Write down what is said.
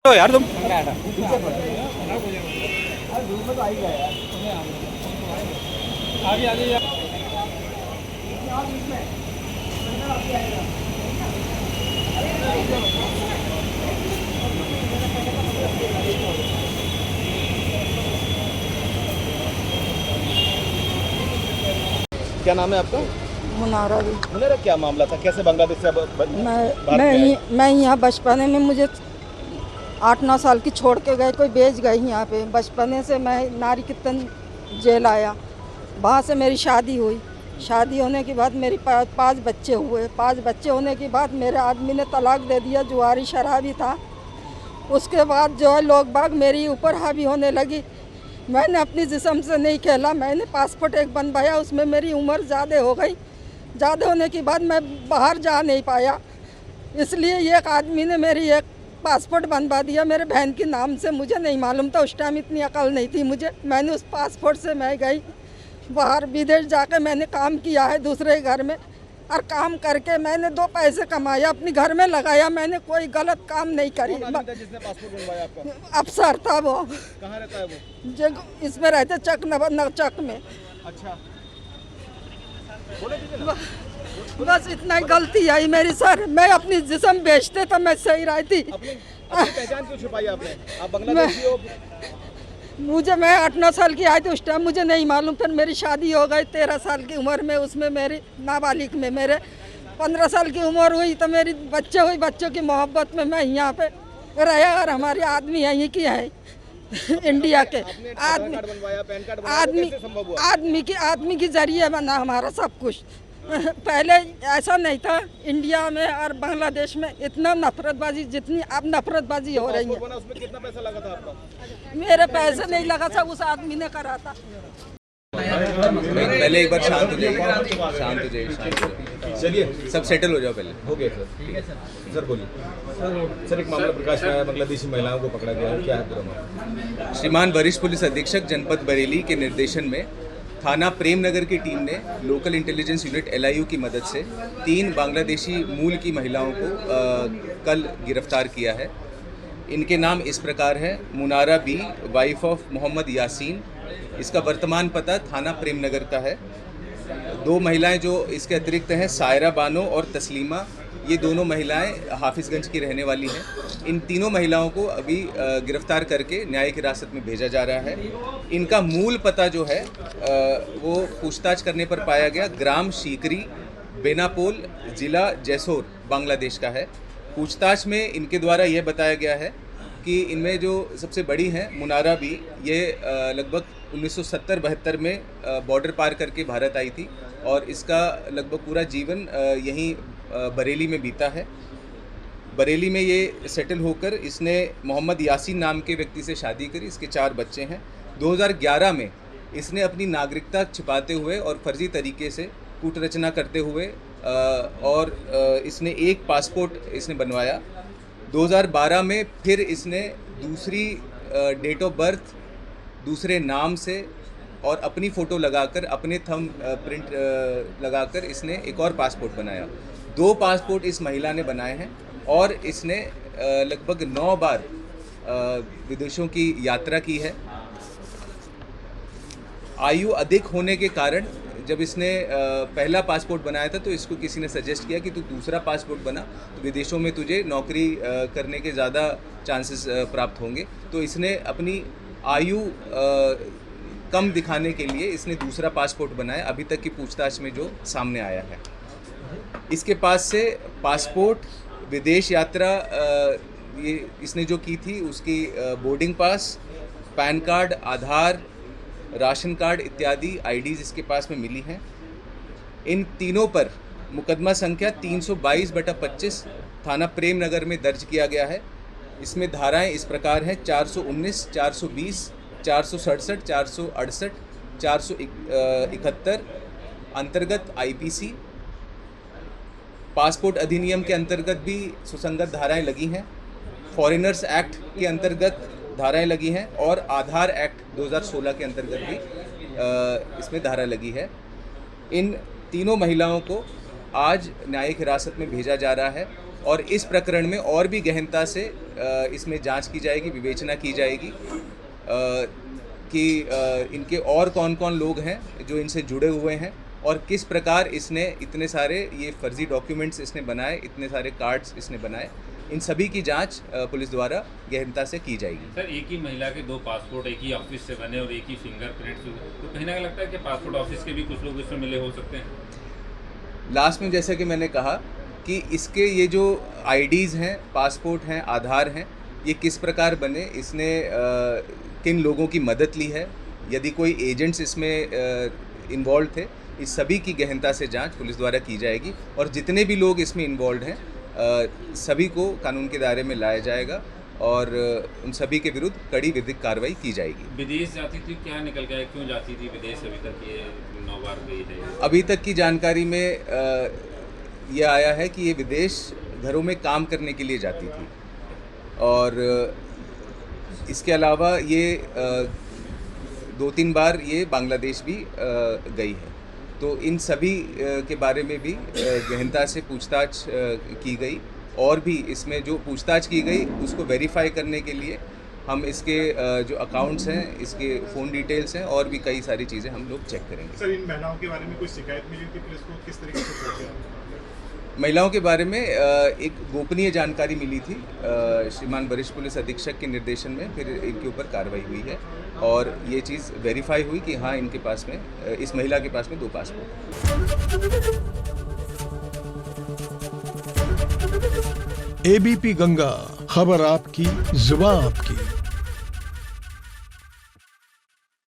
तो यार तुम क्या नाम है आपका? मुनारा भी। मुनारा, क्या मामला था? कैसे बांग्लादेश से अब मैं यहाँ बचपने में मुझे 8-9 साल की छोड़ के गए, कोई भेज गए यहाँ पे। बचपने से मैं नारी कीर्तन जेल आया, वहाँ से मेरी शादी हुई। शादी होने के बाद मेरी 5 बच्चे हुए। 5 बच्चे होने के बाद मेरे आदमी ने तलाक दे दिया, जुआरी शराबी था। उसके बाद जो है लोग बाग मेरी ऊपर हावी होने लगी। मैंने अपनी जिस्म से नहीं खेला, मैंने पासपोर्ट एक बनवाया, उसमें मेरी उम्र ज़्यादा हो गई। ज़्यादा होने के बाद मैं बाहर जा नहीं पाया, इसलिए एक आदमी ने मेरी एक पासपोर्ट बनवा दिया मेरे बहन के नाम से। मुझे नहीं मालूम था, उस टाइम इतनी अकल नहीं थी मुझे। मैंने उस पासपोर्ट से मैं गई बाहर, विदेश जाके मैंने काम किया है दूसरे घर में, और काम करके मैंने 2 पैसे कमाया, अपने घर में लगाया। मैंने कोई गलत काम नहीं करी। जिसने पासपोर्ट बनवाया आपका? अफसर था वो। कहाँ रहता है वो? जो इसमें रहते चक में। अच्छा, बस इतना ही गलती आई मेरी सर। मैं अपनी जिस्म बेचते तो मैं सही रहती। अपनी पहचान क्यों छुपाई आपने? आप बांग्लादेशी हो? मैं 8-9 साल की आई थी उस टाइम, मुझे नहीं मालूम। फिर मेरी शादी हो गई 13 साल की उम्र में, उसमें मेरी नाबालिग में मेरे 15 साल की उम्र हुई तो मेरी बच्चे हुई। बच्चों की मोहब्बत में मैं यहाँ पे रहा, और हमारे आदमी यहीं की है इंडिया के। आदमी के जरिए बना हमारा सब कुछ। पहले ऐसा नहीं था इंडिया में और बांग्लादेश में इतना नफरतबाजी, जितनी अब नफरतबाजी हो रही है। उसमें कितना पैसा लगा था आपका? मेरे पैसे नहीं लगा था, उस आदमी ने करा था। पहले एक बार शांत हो जाइए, शांत हो जाइए। चलिए, सब सेटल हो जाओ पहले। हो गया सर, ठीक है सर। बोलिए सर। एक मामला प्रकाश में आया, बांग्लादेशी महिलाओं को पकड़ा गया है, क्या है पूरा मामला? श्रीमान वरिष्ठ पुलिस अधीक्षक जनपद बरेली के निर्देशन में थाना प्रेम नगर की टीम ने लोकल इंटेलिजेंस यूनिट LIU की मदद से 3 बांग्लादेशी मूल की महिलाओं को कल गिरफ्तार किया है। इनके नाम इस प्रकार है: मुनारा बी, वाइफ ऑफ मोहम्मद यासीन। इसका वर्तमान पता थाना प्रेम नगर का है। 2 महिलाएं जो इसके अतिरिक्त हैं, सायरा बानो और तस्लीमा, ये दोनों महिलाएं हाफिजगंज की रहने वाली हैं। इन तीनों महिलाओं को अभी गिरफ्तार करके न्यायिक हिरासत में भेजा जा रहा है। इनका मूल पता जो है वो पूछताछ करने पर पाया गया ग्राम शीकरी, बेनापोल, ज़िला जैसोर, बांग्लादेश का है। पूछताछ में इनके द्वारा यह बताया गया है कि इनमें जो सबसे बड़ी हैं मुनारा बी, ये लगभग 1970-72 में बॉर्डर पार करके भारत आई थी और इसका लगभग पूरा जीवन यहीं बरेली में बीता है। बरेली में ये सेटल होकर इसने मोहम्मद यासीन नाम के व्यक्ति से शादी करी। इसके 4 बच्चे हैं। 2011 में इसने अपनी नागरिकता छिपाते हुए और फर्जी तरीके से कूटरचना करते हुए और इसने एक पासपोर्ट इसने बनवाया। 2012 में फिर इसने दूसरी डेट ऑफ बर्थ, दूसरे नाम से और अपनी फ़ोटो लगाकर, अपने थंब प्रिंट लगाकर इसने एक और पासपोर्ट बनाया। 2 पासपोर्ट इस महिला ने बनाए हैं और इसने लगभग 9 बार विदेशों की यात्रा की है। आयु अधिक होने के कारण जब इसने पहला पासपोर्ट बनाया था तो इसको किसी ने सजेस्ट किया कि तू दूसरा पासपोर्ट बना, तो विदेशों में तुझे नौकरी करने के ज़्यादा चांसेस प्राप्त होंगे। तो इसने अपनी आयु कम दिखाने के लिए इसने दूसरा पासपोर्ट बनाया, अभी तक की पूछताछ में जो सामने आया है। इसके पास से पासपोर्ट, विदेश यात्रा ये इसने जो की थी उसकी बोर्डिंग पास, पैन कार्ड, आधार, राशन कार्ड इत्यादि IDs इसके पास में मिली हैं। इन तीनों पर मुकदमा संख्या 322/25 थाना प्रेम नगर में दर्ज किया गया है। इसमें धाराएं इस प्रकार हैं: 419, 420, 467, 468, 471 अंतर्गत IPC। पासपोर्ट अधिनियम के अंतर्गत भी सुसंगत धाराएं लगी हैं। फॉरेनर्स एक्ट के अंतर्गत धाराएं लगी हैं और आधार एक्ट 2016 के अंतर्गत भी इसमें धारा लगी है। इन तीनों महिलाओं को आज न्यायिक हिरासत में भेजा जा रहा है और इस प्रकरण में और भी गहनता से इसमें जांच की जाएगी, विवेचना की जाएगी कि इनके और कौन कौन लोग हैं जो इनसे जुड़े हुए हैं और किस प्रकार इसने इतने सारे ये फर्जी डॉक्यूमेंट्स इसने बनाए, इतने सारे कार्ड्स इसने बनाए, इन सभी की जांच पुलिस द्वारा गहनता से की जाएगी। सर, एक ही महिला के 2 पासपोर्ट एक ही ऑफिस से बने और एक ही फिंगरप्रिंट, तो कहीं ना कहीं लगता है कि पासपोर्ट ऑफिस के भी कुछ लोग इसमें मिले हो सकते हैं। लास्ट में जैसा कि मैंने कहा कि इसके ये जो आईडीज़ हैं, पासपोर्ट हैं, आधार हैं, ये किस प्रकार बने, इसने किन लोगों की मदद ली है, यदि कोई एजेंट्स इसमें इन्वॉल्व थे, इस सभी की गहनता से जांच पुलिस द्वारा की जाएगी और जितने भी लोग इसमें इन्वॉल्व हैं सभी को कानून के दायरे में लाया जाएगा और उन सभी के विरुद्ध कड़ी विधिक कार्रवाई की जाएगी। विदेश जाती थी, क्या निकल गया, क्यों जाती थी विदेश? अभी तक ये 9 बार गई है। अभी तक की जानकारी में ये आया है कि ये विदेश घरों में काम करने के लिए जाती थी और इसके अलावा ये 2-3 बार ये बांग्लादेश भी गई है। तो इन सभी के बारे में भी गहनता से पूछताछ की गई और भी इसमें जो पूछताछ की गई उसको वेरीफाई करने के लिए हम इसके जो अकाउंट्स हैं, इसके फ़ोन डिटेल्स हैं और भी कई सारी चीज़ें हम लोग चेक करेंगे। सर, इन महिलाओं के बारे में कोई शिकायत मिली थी पुलिस को, किस तरीके से पहुंचे? महिलाओं के बारे में एक गोपनीय जानकारी मिली थी श्रीमान वरिष्ठ पुलिस अधीक्षक के निर्देशन में, फिर इनके ऊपर कार्रवाई हुई है और ये चीज़ वेरीफाई हुई कि हाँ, इनके पास में, इस महिला के पास में 2 पासपोर्ट। एबीपी गंगा, खबर आपकी, जुबान आपकी।